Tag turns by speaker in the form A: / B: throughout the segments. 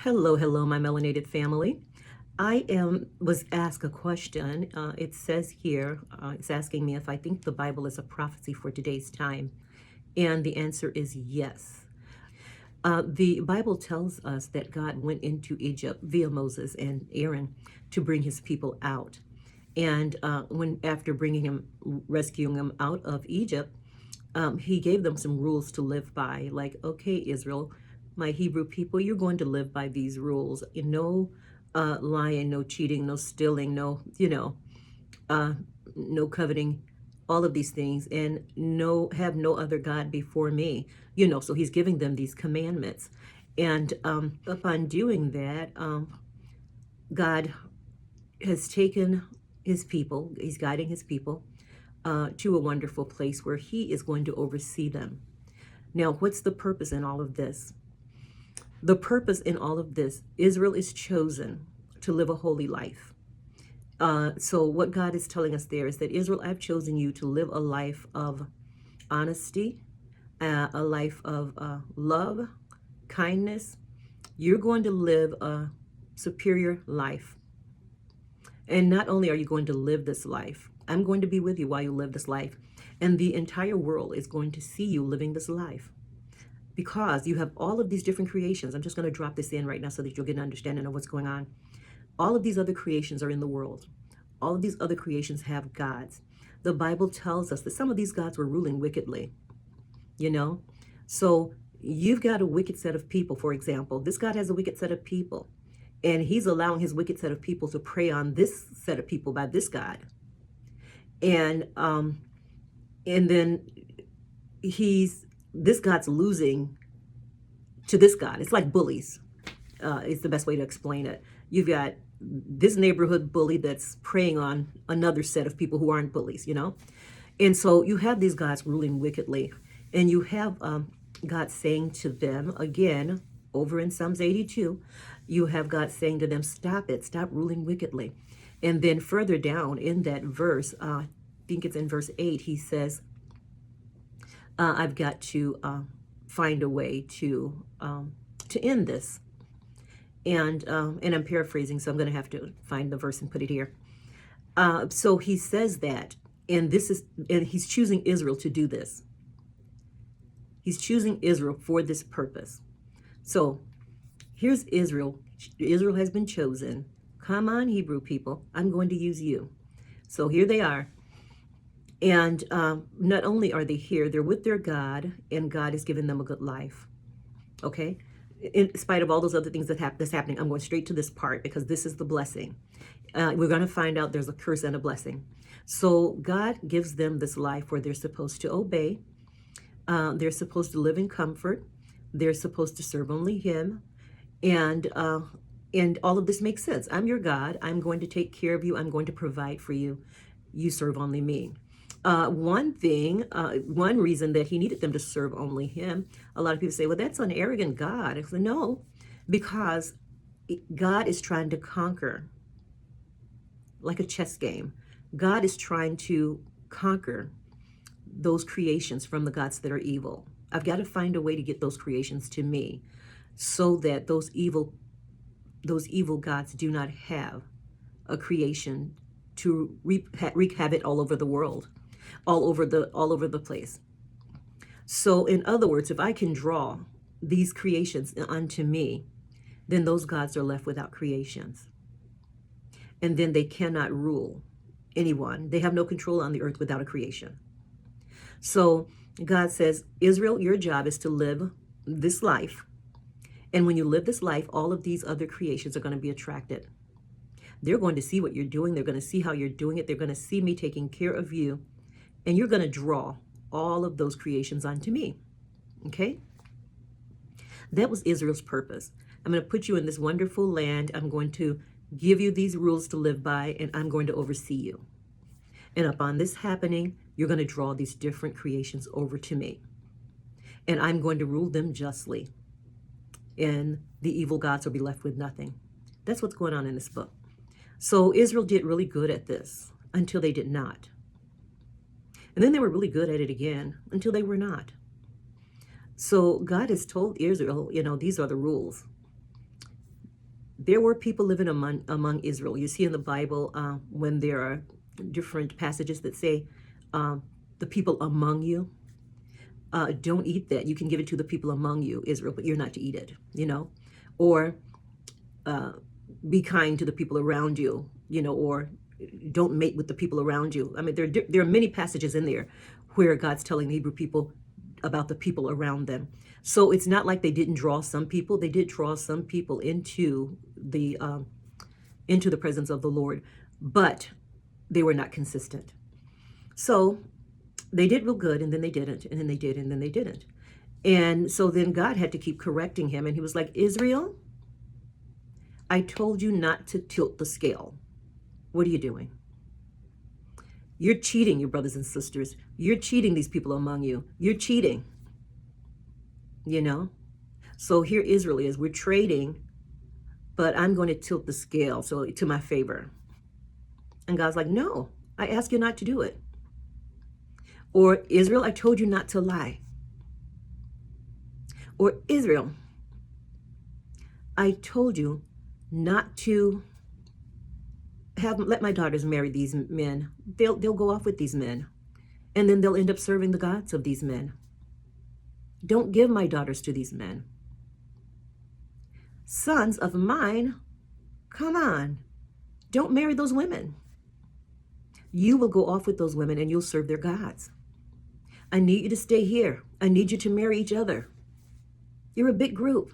A: Hello, my melanated family. I was asked a question. It says here, it's asking me if I think the Bible is a prophecy for today's time, and the answer is yes. The Bible tells us that God went into Egypt via Moses and Aaron to bring his people out. And when after rescuing them out of Egypt, he gave them some rules to live by. Like, okay, Israel, my Hebrew people, you're going to live by these rules. No lying, no cheating, no stealing, uh, no coveting, all of these things, and have no other God before me. So he's giving them these commandments. And upon doing that, God has taken his people, he's guiding his people to a wonderful place where he is going to oversee them. Now, what's the purpose in all of this? The purpose in all of this, Israel is chosen to live a holy life. So what God is telling us there is that, Israel, I've chosen you to live a life of honesty, a life of love, kindness. You're going to live a superior life. And not only are you going to live this life, I'm going to be with you while you live this life. And the entire world is going to see you living this life, because you have all of these different creations. I'm just going to drop this in right now so that you'll get an understanding of what's going on. All of these other creations are in the world. All of these other creations have gods. The Bible tells us that some of these gods were ruling wickedly, you know? So you've got a wicked set of people, for example. This God has a wicked set of people, and he's allowing his wicked set of people to prey on this set of people by this God. And then this God's losing to this God. It's like bullies. It's the best way to explain it. You've got this neighborhood bully that's preying on another set of people who aren't bullies, And so you have these gods ruling wickedly, and you have God saying to them, again, over in Psalms 82, you have God saying to them, stop it, stop ruling wickedly. And then further down in that verse, I think it's in verse 8, he says, I've got to find a way to end this. And I'm paraphrasing, so I'm going to have to find the verse and put it here. So he says that, and he's choosing Israel to do this. He's choosing Israel for this purpose. So here's Israel. Israel has been chosen. Come on, Hebrew people, I'm going to use you. So here they are. And not only are they here, they're with their God, and God has given them a good life. Okay? In spite of all those other things that's happening, I'm going straight to this part because this is the blessing. We're going to find out there's a curse and a blessing. So God gives them this life where they're supposed to obey. They're supposed to live in comfort. They're supposed to serve only him. And all of this makes sense. I'm your God. I'm going to take care of you. I'm going to provide for you. You serve only me. One reason that he needed them to serve only him, a lot of people say, well, that's an arrogant God. I say, no, because God is trying to conquer, like a chess game. God is trying to conquer those creations from the gods that are evil. I've got to find a way to get those creations to me so that those evil gods do not have a creation to wreak havoc all over the world, all over the place. So in other words, if I can draw these creations unto me, then those gods are left without creations. And then they cannot rule anyone. They have no control on the earth without a creation. So God says, Israel, your job is to live this life. And when you live this life, all of these other creations are going to be attracted. They're going to see what you're doing. They're going to see how you're doing it. They're going to see me taking care of you. And you're going to draw all of those creations onto me. Okay? That was Israel's purpose. I'm going to put you in this wonderful land. I'm going to give you these rules to live by, and I'm going to oversee you. And upon this happening, you're going to draw these different creations over to me. And I'm going to rule them justly. And the evil gods will be left with nothing. That's what's going on in this book. So Israel did really good at this until they did not. And then they were really good at it again until they were not. So God has told Israel, these are the rules. There were people living among Israel. You see in the Bible when there are different passages that say the people among you, don't eat that. You can give it to the people among you, Israel, but you're not to eat it, or be kind to the people around you, or don't mate with the people around you. I mean, there are many passages in there where God's telling the Hebrew people about the people around them. So it's not like they didn't draw some people. They did draw some people into the presence of the Lord, but they were not consistent. So they did real good, and then they didn't, and then they did, and then they didn't. And so then God had to keep correcting him, and he was like, Israel, I told you not to tilt the scale. What are you doing? You're cheating, your brothers and sisters. You're cheating these people among you. You're cheating. So here Israel is. We're trading, but I'm going to tilt the scale to my favor. And God's like, no, I ask you not to do it. Or Israel, I told you not to lie. Or Israel, I told you not to let my daughters marry these men. They'll go off with these men, and then they'll end up serving the gods of these men. Don't give my daughters to these men. Sons of mine, come on, don't marry those women. You will go off with those women and you'll serve their gods. I need you to stay here. I need you to marry each other. You're a big group.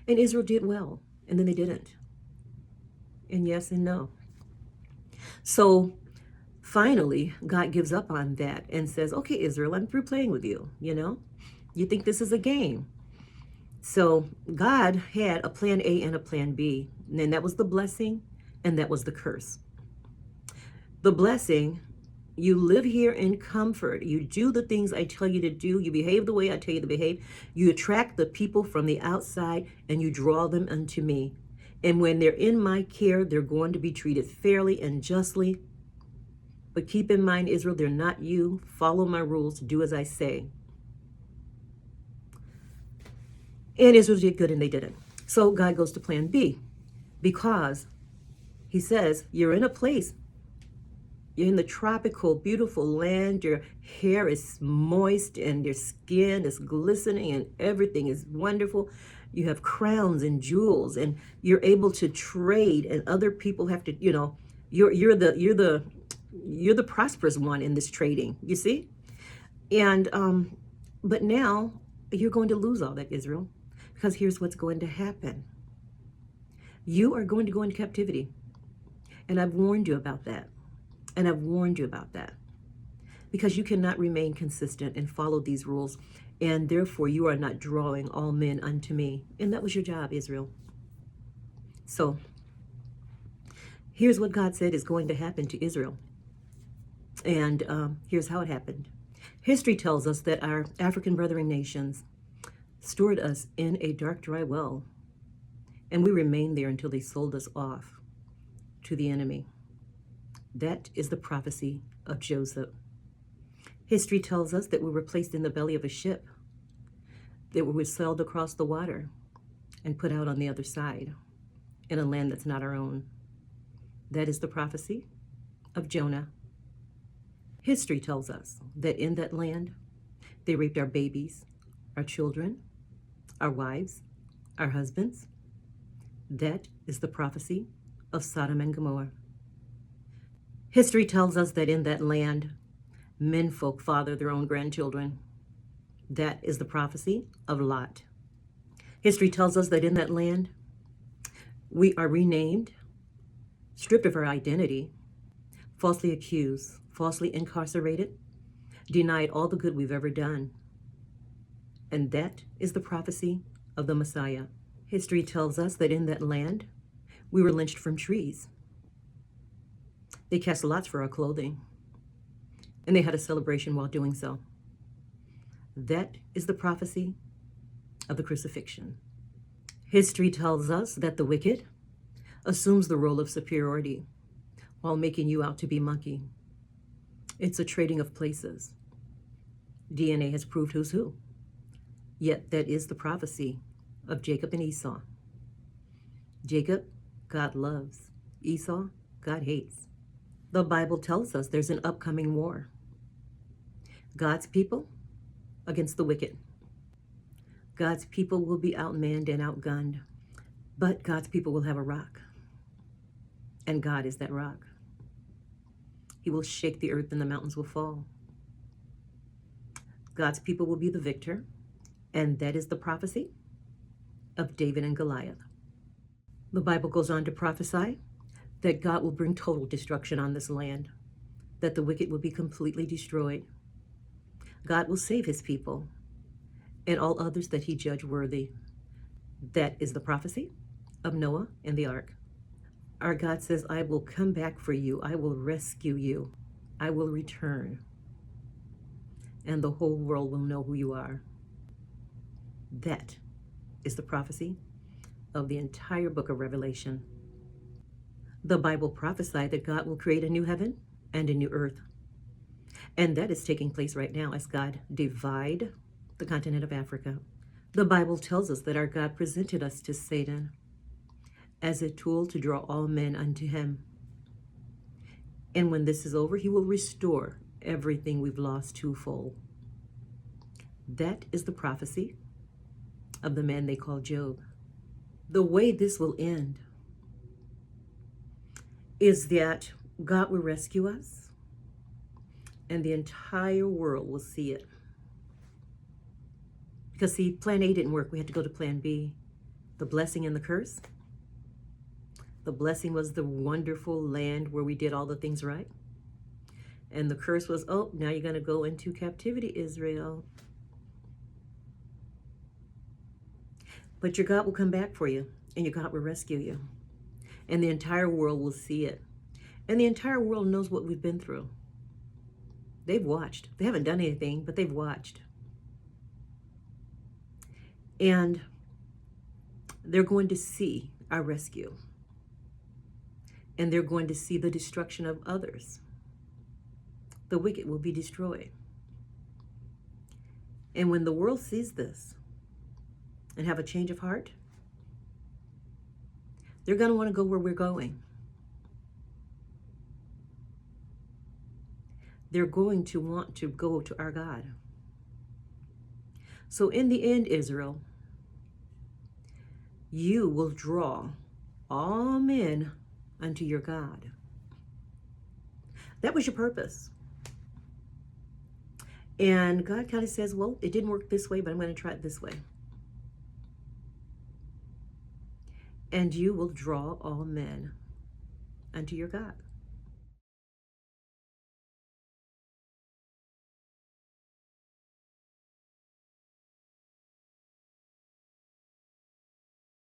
A: And Israel did well, and then they didn't. And yes and no. So finally, God gives up on that and says, okay, Israel, I'm through playing with you. You think this is a game. So God had a plan A and a plan B. And that was the blessing, and that was the curse. The blessing, you live here in comfort. You do the things I tell you to do. You behave the way I tell you to behave. You attract the people from the outside, and you draw them unto me. And when they're in my care, they're going to be treated fairly and justly. But keep in mind, Israel, they're not you. Follow my rules. Do as I say. And Israel did good, and they didn't. So God goes to plan B, because he says, you're in a place. You're in the tropical, beautiful land. Your hair is moist, and your skin is glistening, and everything is wonderful. You have crowns and jewels, and you're able to trade, and other people have to, you're the prosperous one in this trading, you see? And but now you're going to lose all that, Israel, because here's what's going to happen. You are going to go into captivity. And I've warned you about that. And I've warned you about that. Because you cannot remain consistent and follow these rules. And therefore, you are not drawing all men unto me. And that was your job, Israel. So, here's what God said is going to happen to Israel. And here's how it happened. History tells us that our African brethren nations stored us in a dark, dry well. And we remained there until they sold us off to the enemy. That is the prophecy of Joseph. History tells us that we were placed in the belly of a ship, that we were sailed across the water and put out on the other side in a land that's not our own. That is the prophecy of Jonah. History tells us that in that land, they raped our babies, our children, our wives, our husbands. That is the prophecy of Sodom and Gomorrah. History tells us that in that land, menfolk father their own grandchildren. That is the prophecy of Lot. History tells us that in that land, we are renamed, stripped of our identity, falsely accused, falsely incarcerated, denied all the good we've ever done. And that is the prophecy of the Messiah. History tells us that in that land, we were lynched from trees. They cast lots for our clothing, and they had a celebration while doing so. That is the prophecy of the crucifixion. History tells us that the wicked assumes the role of superiority while making you out to be monkey. It's a trading of places. DNA has proved who's who. Yet that is the prophecy of Jacob and Esau. Jacob, God loves. Esau, God hates. The Bible tells us there's an upcoming war. God's people against the wicked. God's people will be outmanned and outgunned, but God's people will have a rock, and God is that rock. He will shake the earth and the mountains will fall. God's people will be the victor, and that is the prophecy of David and Goliath. The Bible goes on to prophesy that God will bring total destruction on this land, that the wicked will be completely destroyed. God will save his people and all others that he judge worthy. That is the prophecy of Noah and the ark. Our God says, I will come back for you. I will rescue you. I will return. And the whole world will know who you are. That is the prophecy of the entire book of Revelation. The Bible prophesied that God will create a new heaven and a new earth. And that is taking place right now as God divide the continent of Africa. The Bible tells us that our God presented us to Satan as a tool to draw all men unto him. And when this is over, he will restore everything we've lost twofold. That is the prophecy of the man they call Job. The way this will end is that God will rescue us and the entire world will see it. Because see, plan A didn't work. We had to go to plan B. The blessing and the curse. The blessing was the wonderful land where we did all the things right. And the curse was, oh, now you're going to go into captivity, Israel. But your God will come back for you, and your God will rescue you. And the entire world will see it. And the entire world knows what we've been through. They've watched. They haven't done anything, but they've watched. And they're going to see our rescue. And they're going to see the destruction of others. The wicked will be destroyed. And when the world sees this and have a change of heart, they're going to want to go where we're going. They're going to want to go to our God. So in the end, Israel, you will draw all men unto your God. That was your purpose. And God kind of says, well, it didn't work this way, but I'm going to try it this way. And you will draw all men unto your God.